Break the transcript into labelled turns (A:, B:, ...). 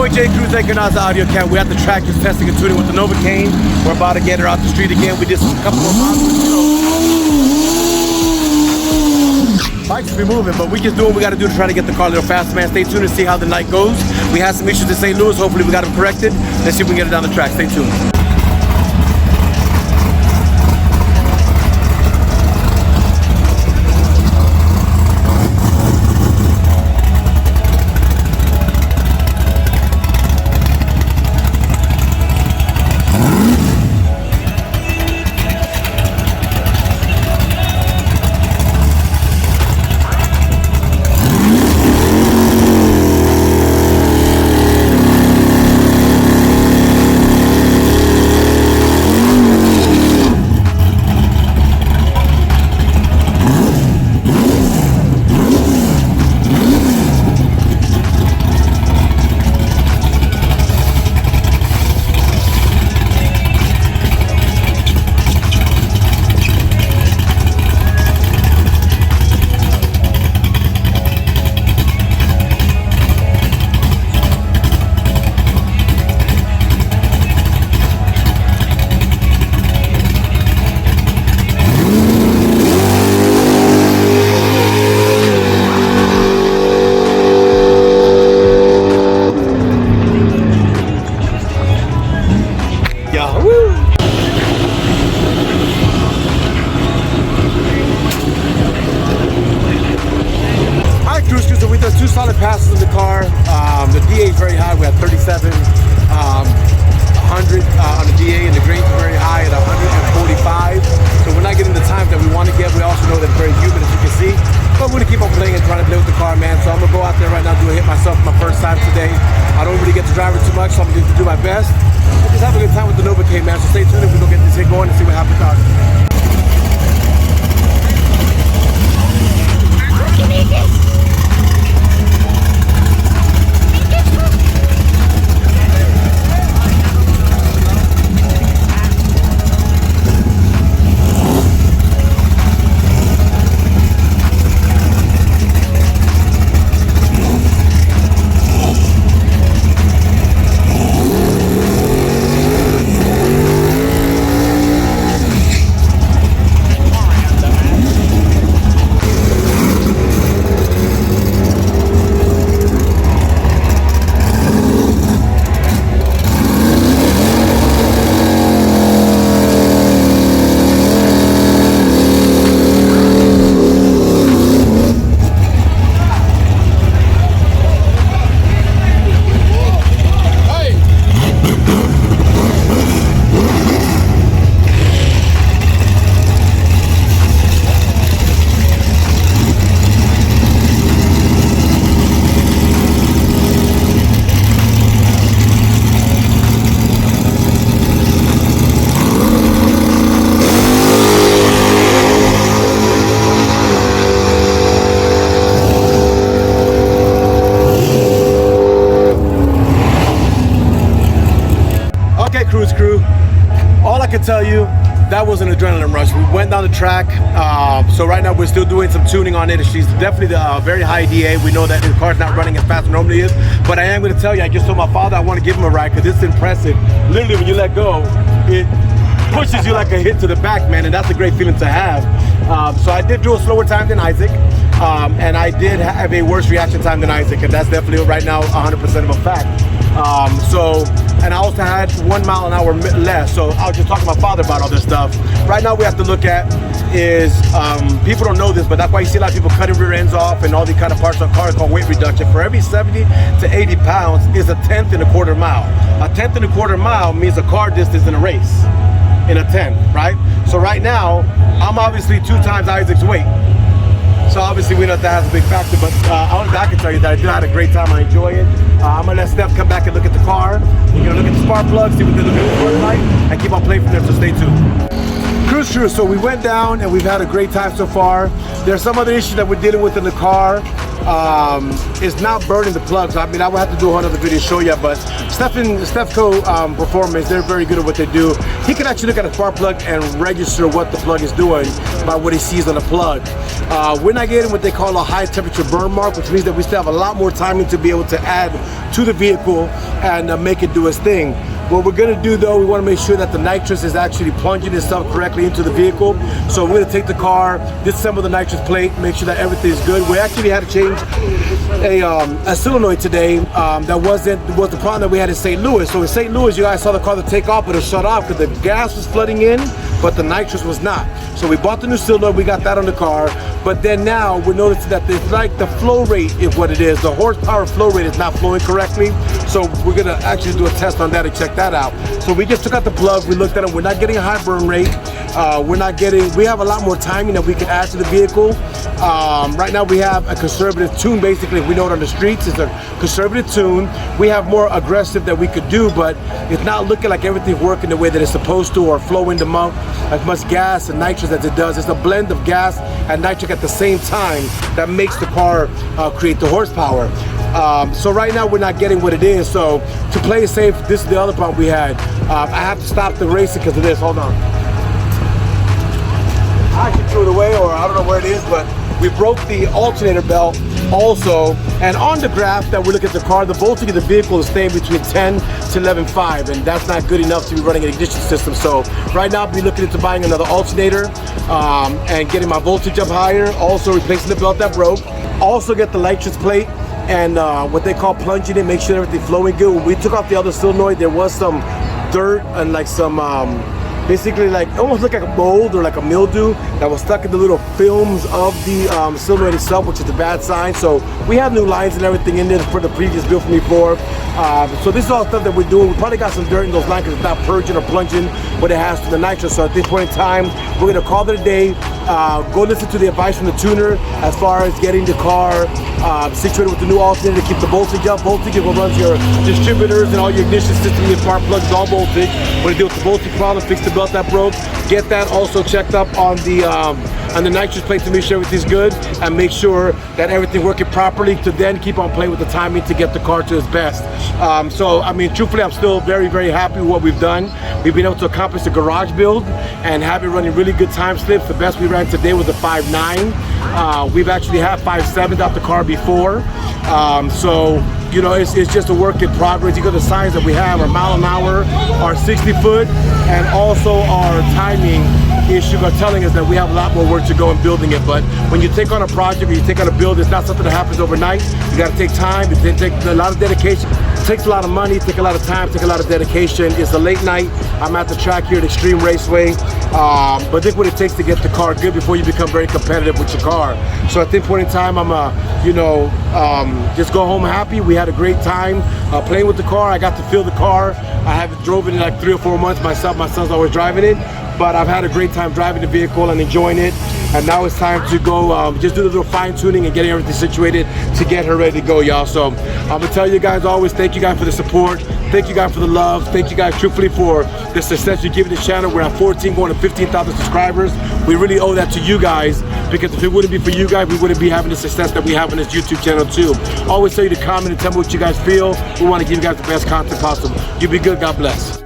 A: boy J Cruz taking out the AUDIOZONE. We're at the track just testing and tuning with the Novacain. We're about to get her out the street again. We did a couple more miles. Bikes be moving, but we just do what we got to do to try to get the car a little faster, man. Stay tuned and see how the night goes. We had some issues in St. Louis. Hopefully we got them corrected. Let's see if we can get it down the track. Stay tuned. Two solid passes in the car. The DA is very high. We have 37, 100 on the DA, and the grains are very high at 145. So we're not getting the times that we want to get. We also know that it's very humid, as you can see. But we're gonna keep on playing and trying to play with the car, man. So I'm gonna go out there right now, do a hit myself for my first time today. I don't really get to drive it too much, so I'm gonna do my best. But just have a good time with the Novacain, man. So stay tuned if we go get this hit going and see what happens out. Cruise crew, all I can tell you, that was an adrenaline rush. We went down the track, so right now we're still doing some tuning on it. She's definitely the very high DA. We know that the car's not running as fast as it normally is, but I am going to tell you, I just told my father I want to give him a ride because it's impressive. Literally, when you let go, it pushes you like a hit to the back, man, and that's a great feeling to have. So I did do a slower time than Isaac, and I did have a worse reaction time than Isaac, and that's definitely right now 100% of a fact. And I also had 1 mile an hour less, so I was just talking to my father about all this stuff. Right now we have to look at is, people don't know this, but that's why you see a lot of people cutting rear ends off and all these kind of parts on cars called weight reduction. For every 70 to 80 pounds is a 1/10 and a quarter mile. A 1/10 and a quarter mile means a car distance in a race, in a 10, right? So right now, I'm obviously 2 times Isaac's weight. So obviously we know that has a big factor, but I can tell you that I did have a great time. I enjoy it. I'm gonna let Steph come back and look at the car. We're gonna look at the spark plugs, see what they're looking for tonight, and keep on playing from there, so stay tuned. Cruise crew, so we went down and we've had a great time so far. There's some other issues that we're dealing with in the car. is not burning the plugs. I mean, I will have to do another video to show you, but Fab Performance, they're very good at what they do. He can actually look at a spark plug and register what the plug is doing by what he sees on the plug. We're not getting what they call a high temperature burn mark, which means that we still have a lot more timing to be able to add to the vehicle and make it do its thing. What we're gonna do though, we wanna make sure that the nitrous is actually plunging itself correctly into the vehicle. So we're gonna take the car, disassemble the nitrous plate, make sure that everything is good. We actually had to change a solenoid today that was the problem that we had in St. Louis. So in St. Louis, you guys saw the car that take off, but it shut off because the gas was flooding in, but the nitrous was not. So we bought the new solenoid, we got that on the car, but then now we're noticing that it's like the flow rate is what it is. The horsepower flow rate is not flowing correctly. So we're gonna actually do a test on that and check that out. So we just took out the plug, we looked at it, we're not getting a high burn rate. We have a lot more timing that we can add to the vehicle. Right now we have a conservative tune, basically. We know it on the streets, it's a conservative tune. We have more aggressive that we could do, but it's not looking like everything's working the way that it's supposed to or flowing the as much gas and nitrous as it does. It's a blend of gas and nitric at the same time that makes the car create the horsepower. So right now we're not getting what it is. So to play it safe, this is the other problem we had. I have to stop the racing because of this. Hold on. I actually threw it away, or I don't know where it is, but we broke the alternator belt also. And on the graph that we look at the car, the voltage of the vehicle is staying between 10 to 11.5, and that's not good enough to be running an ignition system. So right now I'll be looking into buying another alternator and getting my voltage up higher. Also replacing the belt that broke. Also get the nitrous plate and what they call plunging it, make sure everything's flowing good. When we took off the other solenoid, there was some dirt and like some basically like almost looked like a mold or like a mildew that was stuck in the little films of the solenoid itself, which is a bad sign. So we have new lines and everything in there for the previous build from before. So this is all stuff that we're doing. We probably got some dirt in those lines because it's not purging or plunging what it has to the nitrous. So at this point in time, we're gonna call it a day. Go listen to the advice from the tuner as far as getting the car situated with the new alternator to keep the voltage up. Voltage is what runs your distributors and all your ignition system, your spark plugs, all voltage. We're gonna deal with the voltage problem, fix the belt that broke, get that also checked up on the nitrous plate to make sure everything's good, and make sure that everything's working properly to then keep on playing with the timing to get the car to its best. So I mean, truthfully, I'm still very, very happy with what we've done. We've been able to accomplish the garage build and have it running really good time slips. The best we ran today was a 5.9. We've actually had 5.7 out the car before. So you know, it's just a work in progress. You got the signs that we have, our mile an hour, our 60 foot, and also our timing issue are telling us that we have a lot more work to go in building it. But when you take on a project or you take on a build, it's not something that happens overnight. You got to take time. It takes a lot of dedication. It takes a lot of money, take a lot of time, take a lot of dedication. It's a late night. I'm at the track here at Extreme Raceway. But think what it takes to get the car good before you become very competitive with your car. So at this point in time, I'm just go home happy. We had a great time playing with the car. I got to feel the car. I haven't drove it in like 3 or 4 months myself. My son's always driving it. But I've had a great time driving the vehicle and enjoying it. And now it's time to go just do a little fine tuning and getting everything situated to get her ready to go, y'all. So I'm gonna tell you guys always, thank you guys for the support. Thank you guys for the love. Thank you guys truthfully for the success you give this channel. We're at 14 going to 15,000 subscribers. We really owe that to you guys, because if it wouldn't be for you guys, we wouldn't be having the success that we have on this YouTube channel too. Always tell you to comment and tell me what you guys feel. We want to give you guys the best content possible. You be good, God bless.